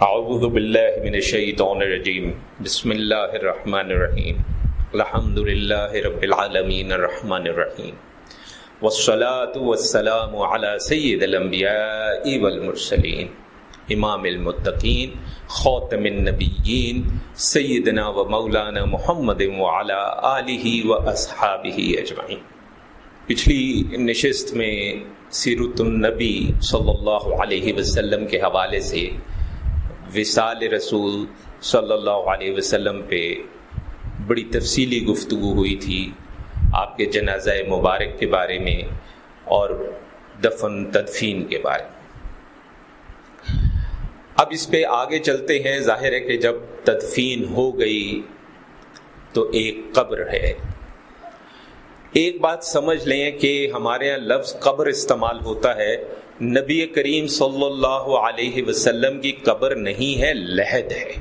اعوذ باللہ من الشیطان الرجیم بسم اللہ الرحمن الرحیم الحمد للہ رب العالمین الرحمن الرحیم والصلاة والسلام علی سید الانبیاء والمرسلین امام المتقین خاتم النبیین سیدنا و مولانا محمد وعلی آلہ و اصحابہ اجمعین۔ پچھلی نشست میں سیرت النبی صلی اللہ علیہ وسلم کے حوالے سے وصال رسول صلی اللہ علیہ وسلم پہ بڑی تفصیلی گفتگو ہوئی تھی، آپ کے جنازہ مبارک کے بارے میں اور دفن تدفین کے بارے میں۔ اب اس پہ آگے چلتے ہیں۔ ظاہر ہے کہ جب تدفین ہو گئی تو ایک قبر ہے۔ ایک بات سمجھ لیں کہ ہمارے یہاں لفظ قبر استعمال ہوتا ہے، نبی کریم صلی اللہ علیہ وسلم کی قبر نہیں ہے، لحد ہے۔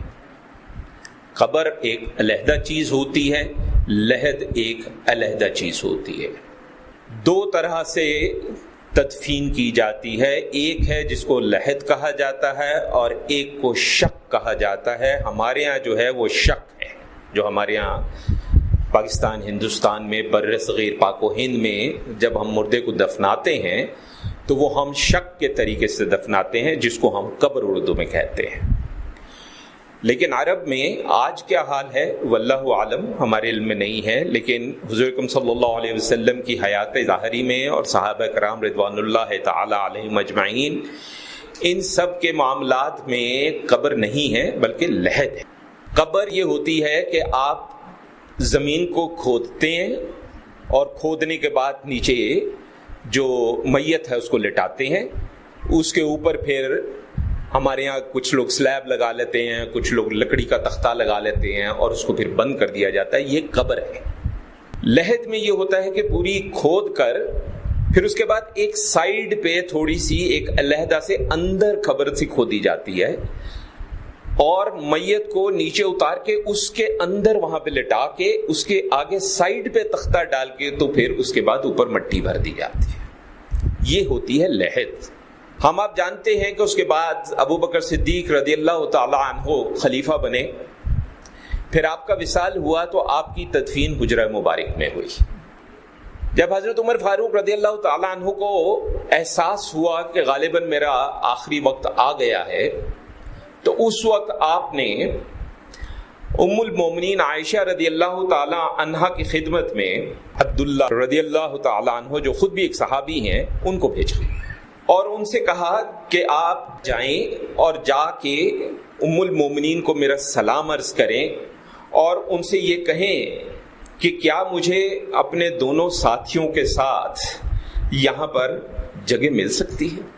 قبر ایک علیحدہ چیز ہوتی ہے، لحد ایک علیحدہ چیز ہوتی ہے۔ دو طرح سے تدفین کی جاتی ہے، ایک ہے جس کو لحد کہا جاتا ہے اور ایک کو شق کہا جاتا ہے۔ ہمارے ہاں جو ہے وہ شق ہے، جو ہمارے ہاں پاکستان، ہندوستان میں، بر صغیر پاک و ہند میں جب ہم مردے کو دفناتے ہیں تو وہ ہم شق کے طریقے سے دفناتے ہیں، جس کو ہم قبر اردو میں کہتے ہیں۔ لیکن عرب میں آج کیا حال ہے واللہ عالم، ہمارے علم میں نہیں ہے، لیکن حضور اکرم صلی اللہ علیہ وسلم کی حیات ظاہری میں اور صحابہ کرام رضوان اللہ تعالی علیہم اجمعین، ان سب کے معاملات میں قبر نہیں ہے بلکہ لحد ہے۔ قبر یہ ہوتی ہے کہ آپ زمین کو کھودتے ہیں اور کھودنے کے بعد نیچے جو میت ہے اس کو لٹاتے ہیں، اس کے اوپر پھر ہمارے یہاں کچھ لوگ سلیب لگا لیتے ہیں، کچھ لوگ لکڑی کا تختہ لگا لیتے ہیں اور اس کو پھر بند کر دیا جاتا ہے، یہ قبر ہے۔ لحد میں یہ ہوتا ہے کہ پوری کھود کر پھر اس کے بعد ایک سائیڈ پہ تھوڑی سی ایک علیحدہ سے اندر قبر سی کھودی جاتی ہے اور میت کو نیچے اتار کے اس کے اندر وہاں پہ لٹا کے اس کے آگے سائیڈ پہ تختہ ڈال کے تو پھر اس کے بعد اوپر مٹی بھر دی جاتی ہے، یہ ہوتی ہے لحد۔ ہم آپ جانتے ہیں کہ اس کے بعد ابو بکر صدیق رضی اللہ تعالی عنہ خلیفہ بنے، پھر آپ کا وصال ہوا تو آپ کی تدفین حجرہ مبارک میں ہوئی۔ جب حضرت عمر فاروق رضی اللہ تعالی عنہ کو احساس ہوا کہ غالباً میرا آخری وقت آ گیا ہے، تو اس وقت آپ نے ام المومنین عائشہ رضی اللہ تعالی عنہا کی خدمت میں عبداللہ رضی اللہ تعالی عنہ جو خود بھی ایک صحابی ہیں ان کو بھیجا اور ان سے کہا کہ آپ جائیں اور جا کے ام المومنین کو میرا سلام عرض کریں اور ان سے یہ کہیں کہ کیا مجھے اپنے دونوں ساتھیوں کے ساتھ یہاں پر جگہ مل سکتی ہے۔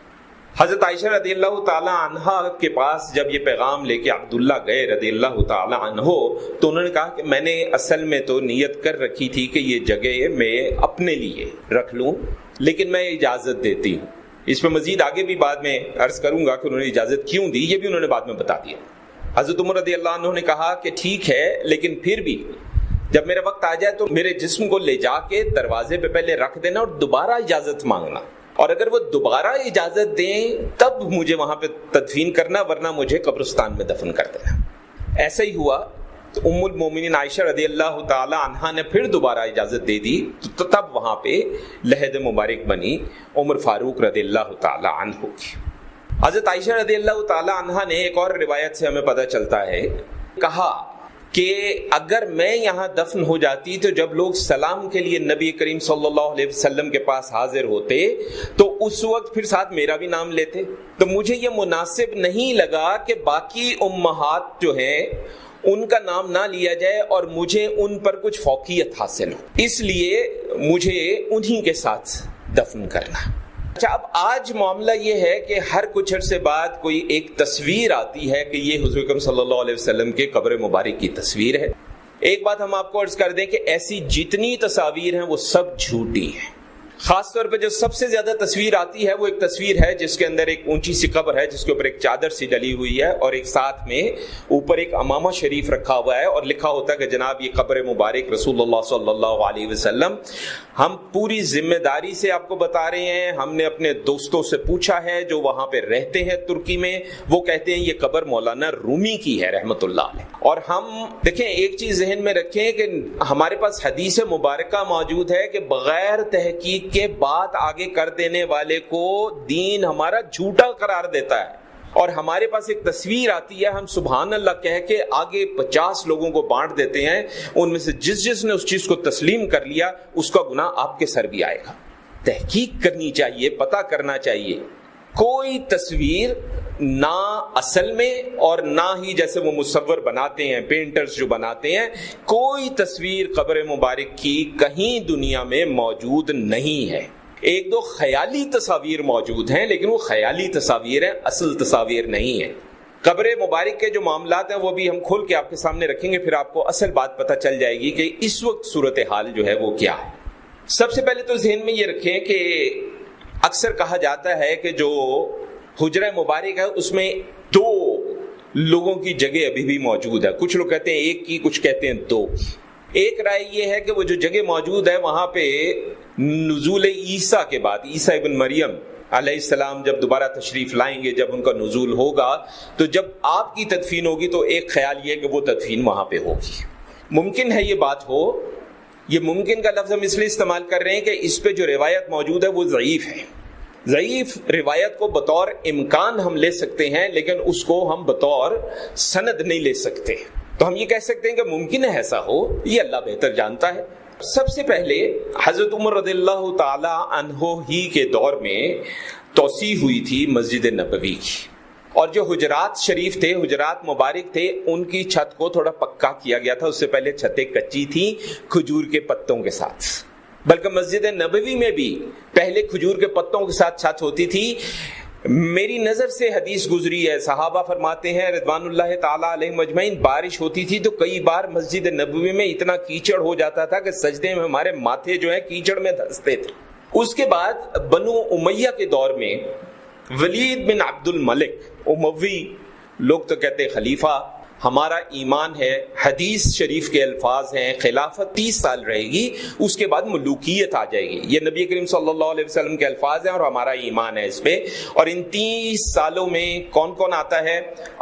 حضرت عائشہ رضی اللہ تعالی عنہ کے پاس جب یہ پیغام لے کے عبداللہ گئے رضی اللہ تعالی عنہ تو انہوں نے کہا کہ میں نے اصل میں تو نیت کر رکھی تھی کہ یہ جگہ میں اپنے لیے رکھ لوں، لیکن میں اجازت دیتی ہوں۔ اس میں مزید آگے بھی بعد میں عرض کروں گا کہ انہوں نے اجازت کیوں دی، یہ بھی انہوں نے بعد میں بتا دیا۔ حضرت عمر رضی اللہ عنہ نے کہا کہ ٹھیک ہے، لیکن پھر بھی جب میرا وقت آ جائے تو میرے جسم کو لے جا کے دروازے پہ پہلے رکھ دینا اور دوبارہ اجازت مانگنا، اور اگر وہ دوبارہ اجازت دیں تب مجھے وہاں پہ تدفین کرنا، ورنہ مجھے قبرستان میں دفن کر دینا۔ ایسا ہی ہوا تو ام المومنین عائشہ رضی اللہ تعالی عنہا نے پھر دوبارہ اجازت دے دی، تو تب وہاں پہ لحد مبارک بنی عمر فاروق رضی اللہ تعالی عنہ کی۔ حضرت عائشہ رضی اللہ تعالی عنہا نے ایک اور روایت سے ہمیں پتہ چلتا ہے، کہا کہ اگر میں یہاں دفن ہو جاتی تو جب لوگ سلام کے لیے نبی کریم صلی اللہ علیہ وسلم کے پاس حاضر ہوتے تو اس وقت پھر ساتھ میرا بھی نام لیتے، تو مجھے یہ مناسب نہیں لگا کہ باقی امہات جو ہیں ان کا نام نہ لیا جائے اور مجھے ان پر کچھ فوقیت حاصل ہو، اس لیے مجھے انہی کے ساتھ دفن کرنا۔ اچھا، اب آج معاملہ یہ ہے کہ ہر کچھ عرصے بعد کوئی ایک تصویر آتی ہے کہ یہ حضور اکرم صلی اللہ علیہ وسلم کے قبر مبارک کی تصویر ہے۔ ایک بات ہم آپ کو عرض کر دیں کہ ایسی جتنی تصاویر ہیں وہ سب جھوٹی ہیں۔ خاص طور پہ جو سب سے زیادہ تصویر آتی ہے وہ ایک تصویر ہے جس کے اندر ایک اونچی سی قبر ہے جس کے اوپر ایک چادر سی ڈلی ہوئی ہے اور ایک ساتھ میں اوپر ایک امامہ شریف رکھا ہوا ہے اور لکھا ہوتا ہے کہ جناب یہ قبر مبارک رسول اللہ صلی اللہ علیہ وسلم. ہم پوری ذمہ داری سے آپ کو بتا رہے ہیں, ہم نے اپنے دوستوں سے پوچھا ہے جو وہاں پہ رہتے ہیں ترکی میں, وہ کہتے ہیں یہ قبر مولانا رومی کی ہے رحمت اللہ علیہ. اور ہم دیکھیں ایک چیز ذہن میں رکھیں کہ ہمارے پاس حدیث مبارکہ موجود ہے کہ بغیر تحقیق کے بات آگے کر دینے والے کو دین ہمارا جھوٹا قرار دیتا ہے. اور ہمارے پاس ایک تصویر آتی ہے, ہم سبحان اللہ کہہ کے آگے 50 لوگوں کو بانٹ دیتے ہیں, ان میں سے جس نے اس چیز کو تسلیم کر لیا اس کا گناہ آپ کے سر بھی آئے گا. تحقیق کرنی چاہیے, پتہ کرنا چاہیے. کوئی تصویر نہ اصل میں اور نہ ہی جیسے وہ مصور بناتے ہیں پینٹرز جو بناتے ہیں, کوئی تصویر قبر مبارک کی کہیں دنیا میں موجود نہیں ہے. ایک دو خیالی تصاویر موجود ہیں لیکن وہ خیالی تصاویر ہیں, اصل تصاویر نہیں ہیں. قبر مبارک کے جو معاملات ہیں وہ بھی ہم کھول کے آپ کے سامنے رکھیں گے, پھر آپ کو اصل بات پتہ چل جائے گی کہ اس وقت صورتحال جو ہے وہ کیا ہے. سب سے پہلے تو ذہن میں یہ رکھیں کہ اکثر کہا جاتا ہے کہ جو حجرہ مبارک ہے اس میں 2 لوگوں کی جگہ ابھی بھی موجود ہے. کچھ لوگ کہتے ہیں 1 کی, کچھ کہتے ہیں 2 کی. ایک رائے یہ ہے کہ وہ جو جگہ موجود ہے وہاں پہ نزول عیسیٰ کے بعد, عیسیٰ ابن مریم علیہ السلام جب دوبارہ تشریف لائیں گے, جب ان کا نزول ہوگا تو جب آپ کی تدفین ہوگی تو ایک خیال یہ کہ وہ تدفین وہاں پہ ہوگی. ممکن ہے یہ بات ہو. یہ ممکن کا لفظ ہم اس لیے استعمال کر رہے ہیں کہ اس پہ جو روایت موجود ہے وہ ضعیف ہے. ضعیف روایت کو بطور امکان ہم لے سکتے ہیں لیکن اس کو ہم بطور سند نہیں لے سکتے. تو ہم یہ کہہ سکتے ہیں کہ ممکن ہے ایسا ہو, یہ اللہ بہتر جانتا ہے. سب سے پہلے حضرت عمر رضی اللہ تعالی عنہ ہی کے دور میں توسیع ہوئی تھی مسجد نبوی کی, اور جو حجرات شریف تھے, حجرات مبارک تھے, ان کی چھت کو تھوڑا پکا کیا گیا تھا. اس سے پہلے چھتیں کچی تھیں کھجور کے پتوں کے ساتھ, بلکہ مسجد نبوی میں بھی پہلے کھجور کے پتوں کے ساتھ چھت ہوتی تھی. میری نظر سے حدیث گزری ہے, صحابہ فرماتے ہیں رضوان اللہ تعالی علیہم اجمعین, بارش ہوتی تھی تو کئی بار مسجد نبوی میں اتنا کیچڑ ہو جاتا تھا کہ سجدے میں ہمارے ماتھے جو ہیں کیچڑ میں دھنستے تھے. اس کے بعد بنو امیہ کے دور میں ولید بن عبد الملک اموی, لوگ تو کہتے ہیں خلیفہ, ہمارا ایمان ہے, حدیث شریف کے الفاظ ہیں, خلافت 30 سال رہے گی, اس کے بعد ملوکیت آ جائے گی. یہ نبی کریم صلی اللہ علیہ وسلم کے الفاظ ہیں اور ہمارا ایمان ہے اس پہ. اور ان 30 سالوں میں کون کون آتا ہے؟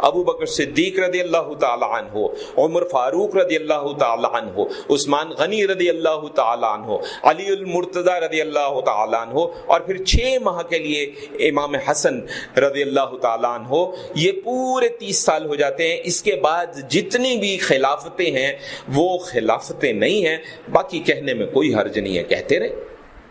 ابو بکر صدیق رضی اللہ تعالی عنہ, عمر فاروق رضی اللہ تعالی عنہ, عثمان غنی رضی اللہ تعالی عنہ, علی المرتضی رضی اللہ تعالی عنہ, اور پھر 6 ماہ کے لیے امام حسن رضی اللہ تعالی عنہ. یہ پورے 30 سال ہو جاتے ہیں. اس کے بعد جتنی بھی خلافتیں ہیں وہ خلافتیں نہیں ہیں. باقی کہنے میں کوئی حرج نہیں ہے, کہتے رہے.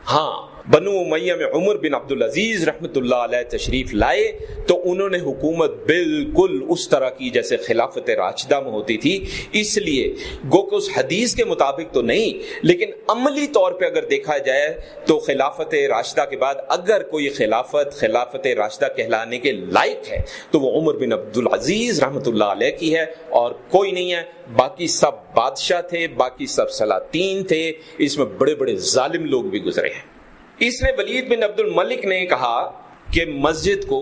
ہاں, بنو امیہ میں عمر بن عبدالعزیز رحمت اللہ علیہ تشریف لائے تو انہوں نے حکومت بالکل اس طرح کی جیسے خلافت راشدہ میں ہوتی تھی. اس لیے گو کہ اس حدیث کے مطابق تو نہیں, لیکن عملی طور پہ اگر دیکھا جائے تو خلافت راشدہ کے بعد اگر کوئی خلافت راشدہ کہلانے کے لائق ہے تو وہ عمر بن عبدالعزیز رحمت اللہ علیہ کی ہے, اور کوئی نہیں ہے. باقی سب بادشاہ تھے, باقی سب سلاطین تھے, اس میں بڑے بڑے ظالم لوگ بھی گزرے ہیں. اس نے ولید بن عبد الملک نے کہا کہ مسجد کو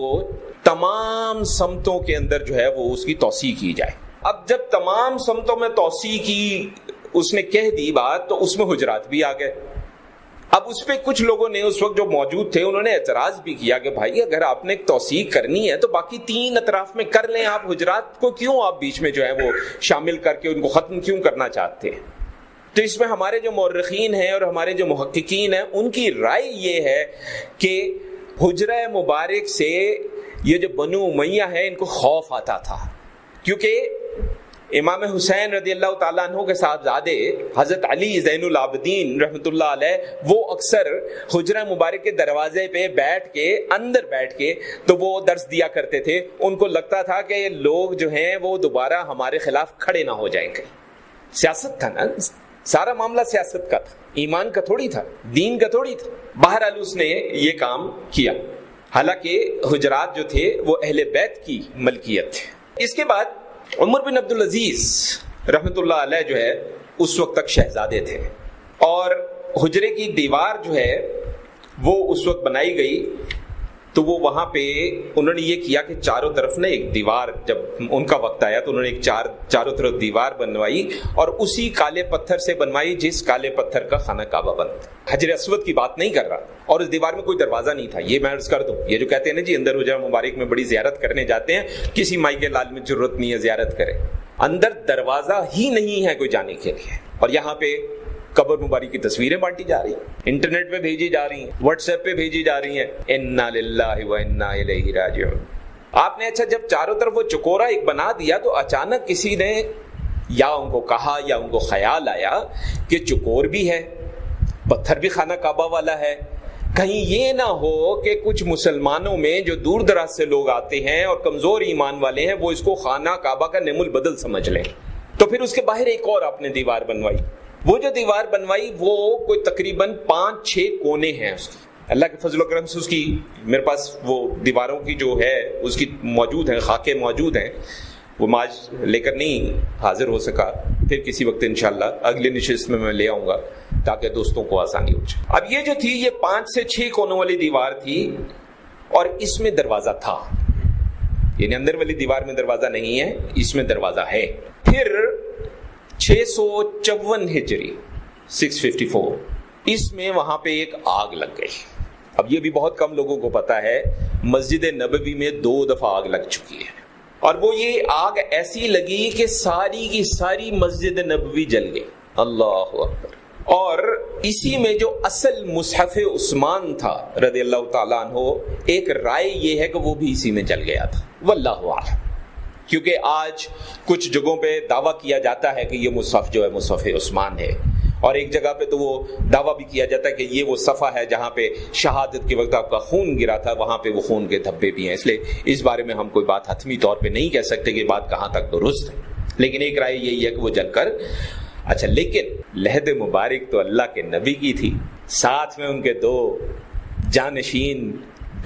تمام سمتوں کے اندر جو ہے وہ اس کی توسیع کی جائے. اب جب تمام سمتوں میں توسیع کی اس نے کہہ دی بات تو اس میں حجرات بھی آ گئے. اب اس پہ کچھ لوگوں نے اس وقت جو موجود تھے انہوں نے اعتراض بھی کیا کہ بھائی اگر آپ نے ایک توسیع کرنی ہے تو باقی 3 اطراف میں کر لیں, آپ حجرات کو کیوں آپ بیچ میں جو ہے وہ شامل کر کے ان کو ختم کیوں کرنا چاہتے ہیں؟ تو اس میں ہمارے جو مورخین ہیں اور ہمارے جو محققین ہیں ان کی رائے یہ ہے کہ حجرہ مبارک سے یہ جو بنو امیہ ہے ان کو خوف آتا تھا, کیونکہ امام حسین رضی اللہ تعالیٰ عنہ کے صاحبزادے حضرت علی زین العابدین رحمۃ اللہ علیہ وہ اکثر حجرہ مبارک کے دروازے پہ اندر بیٹھ کے تو وہ درس دیا کرتے تھے. ان کو لگتا تھا کہ لوگ جو ہیں وہ دوبارہ ہمارے خلاف کھڑے نہ ہو جائیں گے. سیاست تھا نا, سارا معاملہ سیاست کا تھا, ایمان کا تھوڑی تھا, دین کا تھوڑی تھا. بہرحال اس نے یہ کام کیا, حالانکہ حجرات جو تھے وہ اہل بیت کی ملکیت تھے. اس کے بعد عمر بن عبدالعزیز رحمت اللہ علیہ جو ہے اس وقت تک شہزادے تھے, اور حجرے کی دیوار جو ہے وہ اس وقت بنائی گئی تو وہ وہاں پہ انہوں نے یہ کیا کہ چاروں طرف نا ایک دیوار، جب ان کا وقت آیا تو انہوں نے ایک چاروں طرف دیوار بنوائی اور اسی کالے پتھر سے بنوائی جس کالے پتھر کا خانہ کعبہ بنتا. حجر اسود کی بات نہیں کر رہا، اور اس دیوار میں کوئی دروازہ نہیں تھا. یہ میں عرض کر دوں، یہ جو کہتے ہیں نا جی اندر حجرہ مبارک میں بڑی زیارت کرنے جاتے ہیں، کسی مائی کے لال میں ضرورت نہیں ہے زیارت کرے، اندر دروازہ ہی نہیں ہے کوئی جانے کے لیے. اور یہاں پہ قبر مبارک کی تصویریں بانٹی جا رہی ہیں، انٹرنیٹ پہ بھیجی جا رہی ہیں، واٹس ایپ پہ بھیجی جا رہی ہیں. انا للہ و انا الیہ راجعون. آپ نے اچھا جب چاروں طرف وہ چکورا ایک بنا دیا تو اچانک کسی نے یا ان کو کہا یا ان کو خیال آیا کہ چکور بھی ہے، پتھر بھی خانہ کعبہ والا ہے، کہیں یہ نہ ہو کہ کچھ مسلمانوں میں جو دور دراز سے لوگ آتے ہیں اور کمزور ایمان والے ہیں وہ اس کو خانہ کعبہ کا نعم البدل سمجھ لیں. تو پھر اس کے باہر ایک اور آپ نے دیوار بنوائی. وہ جو دیوار بنوائی وہ کوئی تقریباً 5-6 کونے ہیں اس کی. اللہ کے فضل و کرم سے اس کی میرے پاس وہ دیواروں کی جو ہے اس کی موجود ہیں، خاکے موجود ہیں. وہ آج لے کر نہیں حاضر ہو سکا، پھر کسی وقت انشاءاللہ اگلے نشست میں لے آؤں گا تاکہ دوستوں کو آسانی ہو جائے. اب یہ جو تھی یہ 5 سے 6 کونوں والی دیوار تھی اور اس میں دروازہ تھا، یعنی اندر والی دیوار میں دروازہ نہیں ہے، اس میں دروازہ ہے. پھر 654 ہجری 654 اس میں وہاں پہ ایک آگ لگ گئی. اب یہ بھی بہت کم لوگوں کو پتا ہے، مسجد نبوی میں 2 دفعہ آگ لگ چکی ہے، اور وہ یہ آگ ایسی لگی کہ ساری کی ساری مسجد نبوی جل گئی. اللہ اکبر. اور اسی میں جو اصل مصحف عثمان تھا رضی اللہ تعالیٰ عنہ، ایک رائے یہ ہے کہ وہ بھی اسی میں جل گیا تھا، واللہ اعلم. کیونکہ آج کچھ جگہوں پہ دعویٰ کیا جاتا ہے کہ یہ مصحف جو ہے مصحف عثمان ہے، اور ایک جگہ پہ تو وہ دعویٰ بھی کیا جاتا ہے کہ یہ وہ صفحہ ہے جہاں پہ شہادت کے وقت آپ کا خون گرا تھا، وہاں پہ وہ خون کے دھبے بھی ہیں. اس لیے اس بارے میں ہم کوئی بات حتمی طور پہ نہیں کہہ سکتے کہ یہ بات کہاں تک درست ہے، لیکن ایک رائے یہی ہے کہ وہ جل کر اچھا. لیکن لحد مبارک تو اللہ کے نبی کی تھی، ساتھ میں ان کے 2 جانشین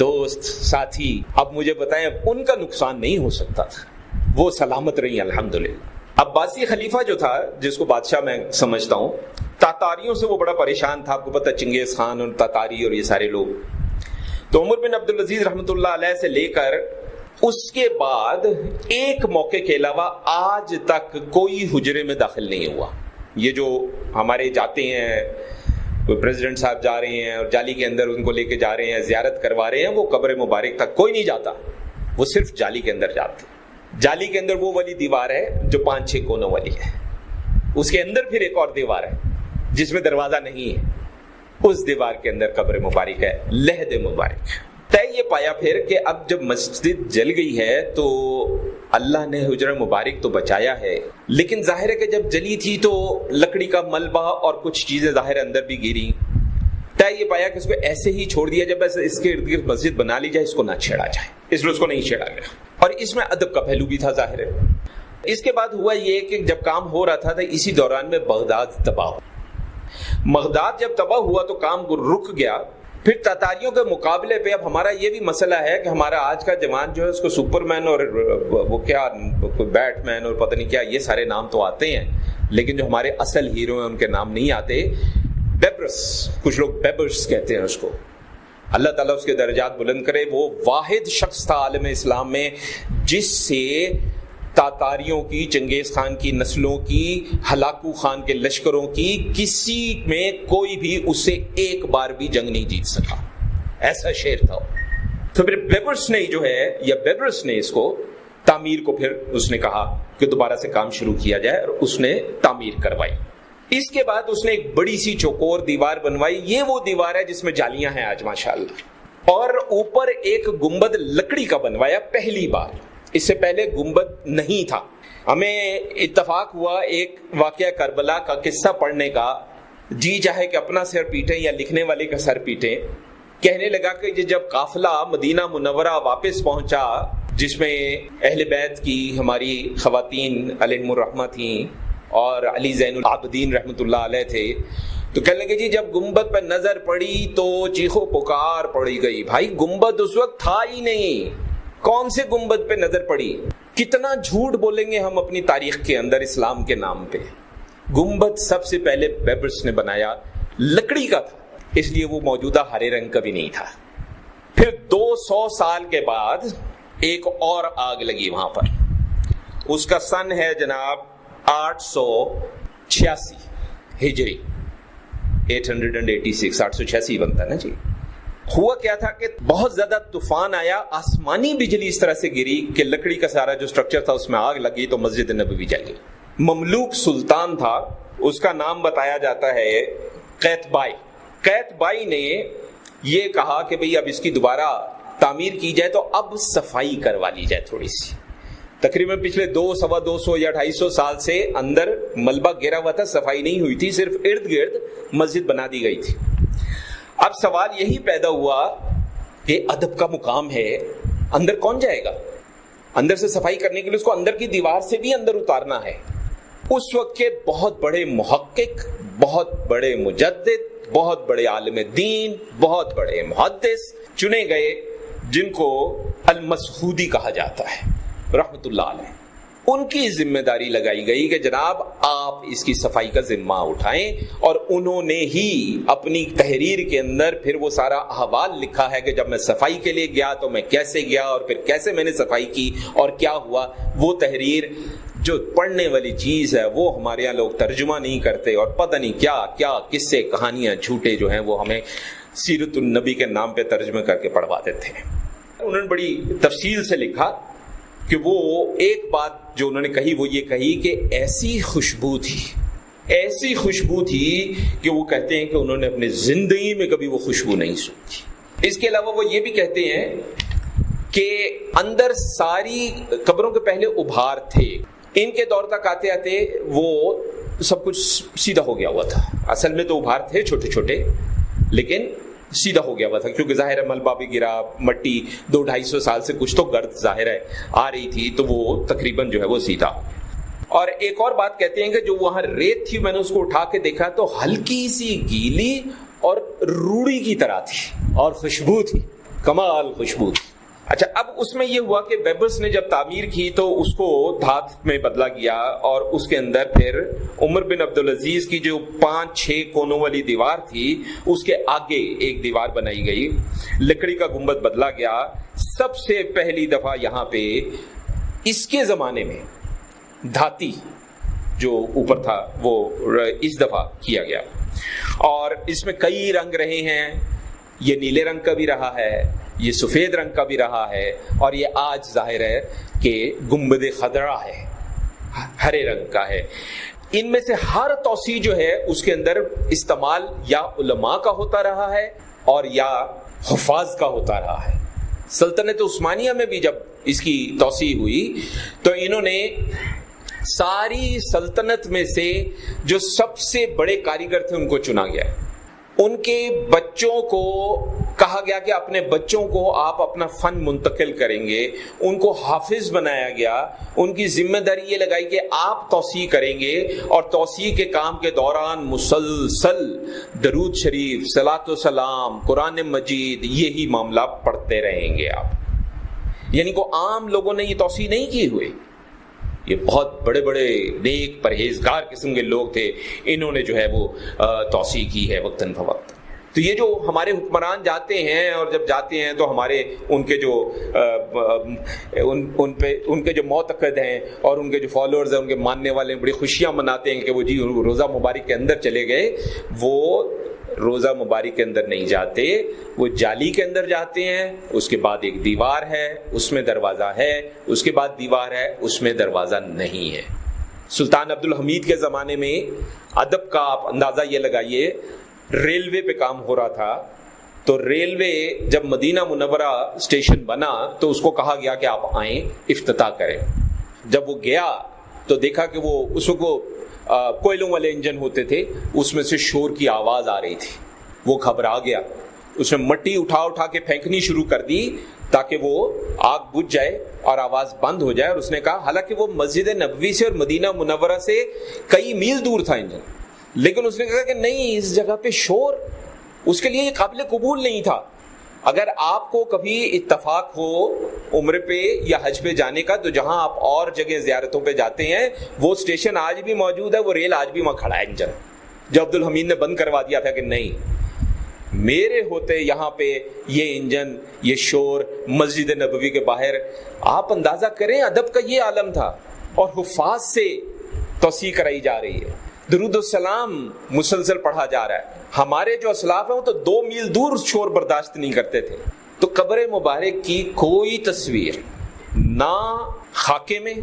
دوست ساتھی. اب مجھے بتائیں ان کا نقصان نہیں ہو سکتا تھا، وہ سلامت رہی الحمدللہ. عباسی خلیفہ جو تھا، جس کو بادشاہ میں سمجھتا ہوں، تاتاریوں سے وہ بڑا پریشان تھا. آپ کو پتہ چنگیز خان اور تاتاری اور یہ سارے لوگ. تو عمر بن عبدالعزیز رحمۃ اللہ علیہ سے لے کر اس کے بعد ایک موقع کے علاوہ آج تک کوئی حجرے میں داخل نہیں ہوا. یہ جو ہمارے جاتے ہیں، کوئی پریزیڈنٹ صاحب جا رہے ہیں اور جالی کے اندر ان کو لے کے جا رہے ہیں، زیارت کروا رہے ہیں، وہ قبر مبارک تک کوئی نہیں جاتا، وہ صرف جالی کے اندر جاتے. جالی کے اندر وہ والی دیوار ہے جو 5-6 کونوں والی ہے، اس کے اندر پھر ایک اور دیوار ہے جس میں دروازہ نہیں ہے، اس دیوار کے اندر قبر مبارک ہے، لحد مبارک. طے یہ پایا پھر کہ اب جب مسجد جل گئی ہے تو اللہ نے حجرہ مبارک تو بچایا ہے، لیکن ظاہر ہے کہ جب جلی تھی تو لکڑی کا ملبہ اور کچھ چیزیں ظاہر اندر بھی گری. طے یہ پایا کہ اس کو ایسے ہی چھوڑ دیا جائے، بس اس کے ارد گرد مسجد بنا لی جائے، اس کو نہ چھیڑا جائے. اس لیے اس کو نہیں چھیڑا گیا، اور اس میں ادب کا پہلو بھی تھا ظاہر ہے. اس کے بعد ہوا یہ کہ جب کام ہو رہا تھا تو اسی دوران میں بغداد تباہ ہوا. بغداد جب تباہ ہوا تو کام رک گیا. پھر تاتاریوں کے مقابلے پہ اب ہمارا یہ بھی مسئلہ ہے کہ ہمارا آج کا جوان جو ہے اس کو سپر مین اور وہ کیا بیٹ مین اور پتہ نہیں کیا یہ سارے نام تو آتے ہیں، لیکن جو ہمارے اصل ہیرو ہیں ان کے نام نہیں آتے. بیبرس، کچھ لوگ بیبرس کہتے ہیں اس کو، اللہ تعالیٰ اس کے درجات بلند کرے. وہ واحد شخص تھا عالم اسلام میں جس سے تاتاریوں کی، چنگیز خان کی نسلوں کی، ہلاکو خان کے لشکروں کی کسی میں کوئی بھی اس سے ایک بار بھی جنگ نہیں جیت سکا. ایسا شیر تھا. تو پھر بیبرس نے جو ہے، یا بیبرس نے اس کو تعمیر کو پھر اس نے کہا کہ دوبارہ سے کام شروع کیا جائے، اور اس نے تعمیر کروائی. اس کے بعد اس نے ایک بڑی سی چوکور دیوار بنوائی. یہ وہ دیوار ہے جس میں جالیاں ہیں آج ماشاءاللہ. اور اوپر ایک گنبد لکڑی کا بنوایا پہلی بار. اس سے پہلے گنبد نہیں تھا. ہمیں اتفاق ہوا ایک واقعہ کربلا کا قصہ پڑھنے کا، جی چاہے کہ اپنا سر پیٹیں یا لکھنے والے کا سر پیٹیں. کہنے لگا کہ جب قافلہ مدینہ منورہ واپس پہنچا، جس میں اہل بیت کی ہماری خواتین علیہم الرحمہ تھیں اور علی زین العابدین رحمۃ اللہ علیہ تھے، تو کہنے لگے جی جب گنبد پہ نظر پڑی تو چیخو پکار پڑی گئی. بھائی گنبد اس وقت تھا ہی نہیں، کون سے گنبد پہ نظر پڑی؟ کتنا جھوٹ بولیں گے ہم اپنی تاریخ کے اندر اسلام کے نام پہ. گنبد سب سے پہلے بیبرس نے بنایا، لکڑی کا تھا. اس لیے وہ موجودہ ہرے رنگ کا بھی نہیں تھا. پھر 200 سال کے بعد ایک اور آگ لگی وہاں پر. اس کا سن ہے جناب 886 ہجری، 886 886 بنتا نا جی. ہوا کیا تھا کہ بہت زیادہ طوفان آیا، آسمانی بجلی اس طرح سے گری کہ لکڑی کا سارا جو سٹرکچر تھا اس میں آگ لگی تو مسجد نبوی جل گئی. مملوک سلطان تھا، اس کا نام بتایا جاتا ہے قیتبائی. قیتبائی نے یہ کہا کہ بھئی اب اس کی دوبارہ تعمیر کی جائے تو اب صفائی کروا لی جائے تھوڑی سی. تقریباً پچھلے 200 یا 250 سال سے اندر ملبہ گرا ہوا تھا، صفائی نہیں ہوئی تھی، صرف ارد گرد مسجد بنا دی گئی تھی. اب سوال یہی پیدا ہوا کہ ادب کا مقام ہے، اندر کون جائے گا؟ اندر سے صفائی کرنے کے لیے اس کو اندر کی دیوار سے بھی اندر اتارنا ہے. اس وقت کے بہت بڑے محقق، بہت بڑے مجدد، بہت بڑے عالم دین، بہت بڑے محدث چنے گئے جن کو المسعودی کہا جاتا ہے رحمت اللہ علیہ. ان کی ذمہ داری لگائی گئی کہ جناب آپ اس کی صفائی کا ذمہ اٹھائیں، اور انہوں نے ہی اپنی تحریر کے اندر پھر وہ سارا احوال لکھا ہے کہ جب میں صفائی کے لیے گیا تو میں کیسے گیا اور پھر کیسے میں نے صفائی کی اور کیا ہوا. وہ تحریر جو پڑھنے والی چیز ہے وہ ہمارے یہاں لوگ ترجمہ نہیں کرتے، اور پتہ نہیں کیا کیا قصے کہانیاں جھوٹے جو ہیں وہ ہمیں سیرت النبی کے نام پہ ترجمہ کر کے پڑھوا دیتے ہیں. انہوں نے بڑی تفصیل سے لکھا کہ وہ ایک بات جو انہوں نے کہی وہ یہ کہی کہ ایسی خوشبو تھی کہ وہ کہتے ہیں کہ انہوں نے اپنی زندگی میں کبھی وہ خوشبو نہیں سنی. اس کے علاوہ وہ یہ بھی کہتے ہیں کہ اندر ساری قبروں کے پہلے ابھار تھے، ان کے دور تک آتے آتے وہ سب کچھ سیدھا ہو گیا ہوا تھا. اصل میں تو ابھار تھے چھوٹے چھوٹے لیکن سیدھا ہو گیا ہوا تھا، کیونکہ ظاہر ہے ملبہ بھی گرا، مٹی 200-250 سال سے کچھ تو گرد ظاہر ہے آ رہی تھی تو وہ تقریباً جو ہے وہ سیدھا. اور ایک اور بات کہتے ہیں کہ جو وہاں ریت تھی میں نے اس کو اٹھا کے دیکھا تو ہلکی سی گیلی اور روڑی کی طرح تھی اور خوشبو تھی، کمال خوشبو تھی. اچھا اب اس میں یہ ہوا کہ ویبرس نے جب تعمیر کی تو اس کو دھات میں بدلا گیا، اور اس کے اندر پھر عمر بن عبدالعزیز کی جو 5-6 کونوں والی دیوار تھی اس کے آگے ایک دیوار بنائی گئی، لکڑی کا گنبد بدلا گیا. سب سے پہلی دفعہ یہاں پہ اس کے زمانے میں دھاتی جو اوپر تھا وہ اس دفعہ کیا گیا، اور اس میں کئی رنگ رہے ہیں. یہ نیلے رنگ کا بھی رہا ہے، یہ سفید رنگ کا بھی رہا ہے، اور یہ آج ظاہر ہے کہ گنبد خضرا ہے، ہرے رنگ کا ہے. ان میں سے ہر توسیع جو ہے اس کے اندر استعمال یا علماء کا ہوتا رہا ہے اور یا حفاظ کا ہوتا رہا ہے. سلطنت عثمانیہ میں بھی جب اس کی توسیع ہوئی تو انہوں نے ساری سلطنت میں سے جو سب سے بڑے کاریگر تھے ان کو چنا گیا. ان کے بچوں کو کہا گیا کہ اپنے بچوں کو آپ اپنا فن منتقل کریں گے، ان کو حافظ بنایا گیا. ان کی ذمہ داری یہ لگائی کہ آپ توسیع کریں گے، اور توسیع کے کام کے دوران مسلسل درود شریف، صلاۃ و سلام، قرآن مجید، یہی معاملہ پڑھتے رہیں گے آپ. یعنی کو عام لوگوں نے یہ توسیع نہیں کی ہوئی، یہ بہت بڑے بڑے نیک پرہیزگار قسم کے لوگ تھے، انہوں نے جو ہے وہ توسیع کی ہے وقتاً فوقت. تو یہ جو ہمارے حکمران جاتے ہیں اور جب جاتے ہیں تو ہمارے ان کے جو ان کے جو معتقد ہیں اور ان کے جو فالوورز ہیں، ان کے ماننے والے بڑی خوشیاں مناتے ہیں کہ وہ جی روزہ مبارک کے اندر چلے گئے. وہ روزہ مبارک کے اندر نہیں جاتے، وہ جالی کے اندر جاتے ہیں. اس کے بعد ایک دیوار ہے، اس میں دروازہ ہے، اس کے بعد دیوار ہے، اس میں دروازہ نہیں ہے. سلطان عبدالحمید کے زمانے میں ادب کا آپ اندازہ یہ لگائیے، ریلوے پہ کام ہو رہا تھا تو ریلوے جب مدینہ منورہ اسٹیشن بنا تو اس کو کہا گیا کہ آپ آئیں افتتاح کریں. جب وہ گیا تو دیکھا کہ وہ اس کو کوئلوں والے انجن ہوتے تھے، اس میں سے شور کی آواز آ رہی تھی. وہ گھبرا گیا، اس نے مٹی اٹھا کے پھینکنی شروع کر دی تاکہ وہ آگ بجھ جائے اور آواز بند ہو جائے. اور اس نے کہا حالانکہ وہ مسجد نبوی سے اور مدینہ منورہ سے کئی میل دور تھا انجن، لیکن اس نے کہا کہ نہیں، اس جگہ پہ شور اس کے لیے یہ قابل قبول نہیں تھا. اگر آپ کو کبھی اتفاق ہو عمرے پہ یا حج پہ جانے کا تو جہاں آپ اور جگہ زیارتوں پہ جاتے ہیں وہ اسٹیشن آج بھی موجود ہے، وہ ریل آج بھی وہاں کھڑا ہے. انجن جو عبدالحمید نے بند کروا دیا تھا کہ نہیں، میرے ہوتے یہاں پہ یہ انجن، یہ شور مسجد نبوی کے باہر، آپ اندازہ کریں ادب کا یہ عالم تھا، اور حفاظ سے توسیع کرائی جا رہی ہے، درود السلام مسلسل پڑھا جا رہا ہے۔ ہمارے جو اسلاف ہیں وہ تو 2 میل دور شور برداشت نہیں کرتے تھے۔ تو قبر مبارک کی کوئی تصویر نہ خاکے میں،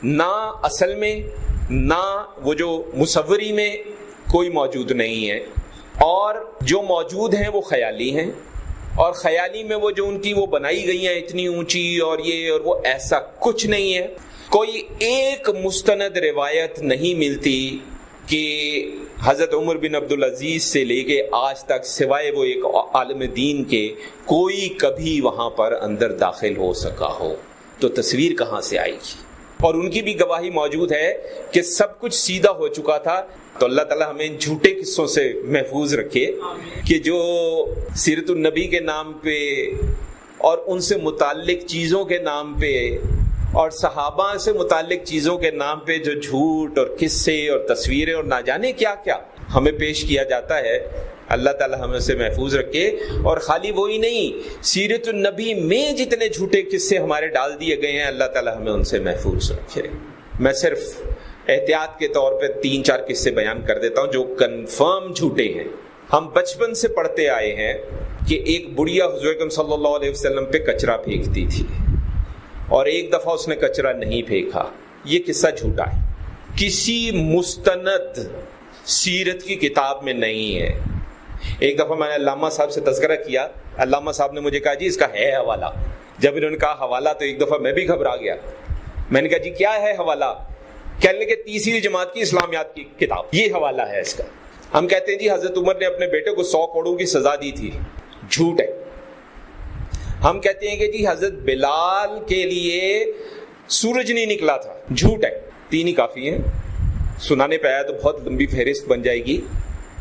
نہ اصل میں، نہ وہ جو مصوری میں کوئی موجود نہیں ہے، اور جو موجود ہیں وہ خیالی ہیں، اور خیالی میں وہ جو ان کی وہ بنائی گئی ہیں اتنی اونچی اور یہ اور وہ، ایسا کچھ نہیں ہے۔ کوئی ایک مستند روایت نہیں ملتی کہ حضرت عمر بن عبدالعزیز سے لے کے آج تک سوائے وہ ایک عالم دین کے کوئی کبھی وہاں پر اندر داخل ہو سکا ہو، تو تصویر کہاں سے آئے گی؟ اور ان کی بھی گواہی موجود ہے کہ سب کچھ سیدھا ہو چکا تھا۔ تو اللہ تعالیٰ ہمیں ان جھوٹے قصوں سے محفوظ رکھے کہ جو سیرت النبی کے نام پہ اور ان سے متعلق چیزوں کے نام پہ اور صحابہ سے متعلق چیزوں کے نام پہ جو جھوٹ اور قصے اور تصویریں اور نہ جانے کیا کیا ہمیں پیش کیا جاتا ہے، اللہ تعالیٰ ہمیں اسے محفوظ رکھے۔ اور خالی وہی نہیں، سیرت النبی میں جتنے جھوٹے قصے ہمارے ڈال دیے گئے ہیں، اللہ تعالیٰ ہمیں ان سے محفوظ رکھے۔ میں صرف احتیاط کے طور پہ 3-4 قصے بیان کر دیتا ہوں جو کنفرم جھوٹے ہیں۔ ہم بچپن سے پڑھتے آئے ہیں کہ ایک بڑھیا حضور اکرم صلی اللہ علیہ وسلم پہ کچرا پھینکتی تھی، اور ایک دفعہ اس نے کچرا نہیں پھینکا۔ یہ قصہ جھوٹا ہے، کسی مستند سیرت کی کتاب میں نہیں ہے۔ ایک دفعہ میں نے علامہ صاحب سے تذکرہ کیا، علامہ صاحب نے مجھے کہا جی اس کا ہے حوالہ۔ جب انہوں نے کہا حوالہ تو ایک دفعہ میں بھی گھبرا گیا۔ میں نے کہا جی کیا ہے حوالہ؟ کہنے لگے 3ری جماعت کی اسلامیات کی کتاب، یہ حوالہ ہے اس کا۔ ہم کہتے ہیں جی حضرت عمر نے اپنے بیٹے کو 100 کروڑوں کی سزا دی تھی، جھوٹ ہے۔ ہم کہتے ہیں کہ جی حضرت بلال کے لیے سورج نہیں نکلا تھا، جھوٹ ہے۔ 3 ہی کافی ہیں، سنانے پہ آیا تو بہت لمبی فہرست بن جائے گی۔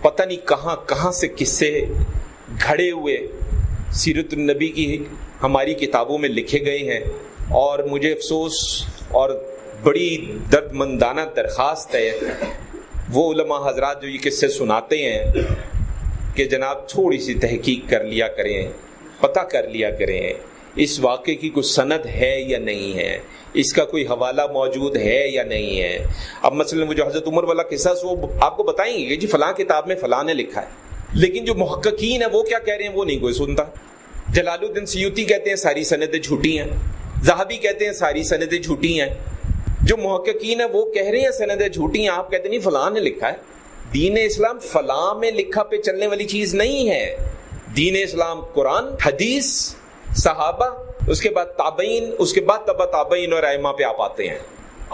پتہ نہیں کہاں کہاں سے قصے گھڑے ہوئے سیرت النبی کی ہماری کتابوں میں لکھے گئے ہیں، اور مجھے افسوس اور بڑی درد مندانہ درخواست ہے وہ علماء حضرات جو یہ قصے سناتے ہیں کہ جناب تھوڑی سی تحقیق کر لیا کریں، پتہ کر لیا کریں اس واقعے کی کوئی سند ہے یا نہیں ہے، اس کا کوئی حوالہ موجود ہے یا نہیں ہے۔ اب مثلا وہ جو حضرت عمر والا قصہ وہ آپ کو بتائیں گے کہ جی فلاں کتاب میں فلاں نے لکھا ہے، لیکن جو محققین ہیں وہ کیا کہہ رہے ہیں وہ نہیں کوئی سنتا۔ جلال الدین سیوطی کہتے ہیں ساری سندیں جھوٹی ہیں، ذہبی کہتے ہیں ساری سندیں جھوٹی ہیں، جو محققین ہیں وہ کہہ رہے ہیں سندیں جھوٹی ہیں، آپ کہتے نہیں فلاں نے لکھا ہے۔ دین اسلام فلاں میں لکھا پہ چلنے والی چیز نہیں ہے۔ دین اسلام قرآن، حدیث، صحابہ، اس کے بعد تابعین، اس کے بعد تبع تابعین اور ائمہ پہ آپ آتے ہیں۔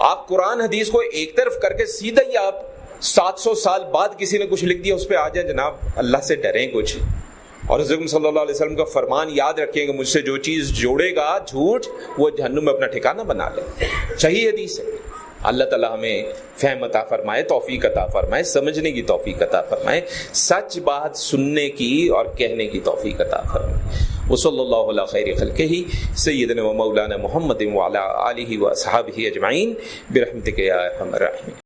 آپ قرآن حدیث کو ایک طرف کر کے سیدھا ہی آپ 700 سال بعد کسی نے کچھ لکھ دیا اس پہ آ جائیں، جناب اللہ سے ڈریں کچھ۔ اور حضرت صلی اللہ علیہ وسلم کا فرمان یاد رکھیں کہ مجھ سے جو چیز جوڑے گا جھوٹ وہ جہنم میں اپنا ٹھکانہ بنا لے۔ صحیح حدیث ہے۔ اللہ تعالیٰ ہمیں فہم عطا فرمائے، توفیق عطا فرمائے، سمجھنے کی توفیق عطا فرمائے، سچ بات سننے کی اور کہنے کی توفیق عطا فرمائے۔ وصلی اللہ علی خیر خلقہ سیدنا و مولانا محمد وعلی آلہ و اصحابہ اجمعین برحمتک یا ارحم الراحمین۔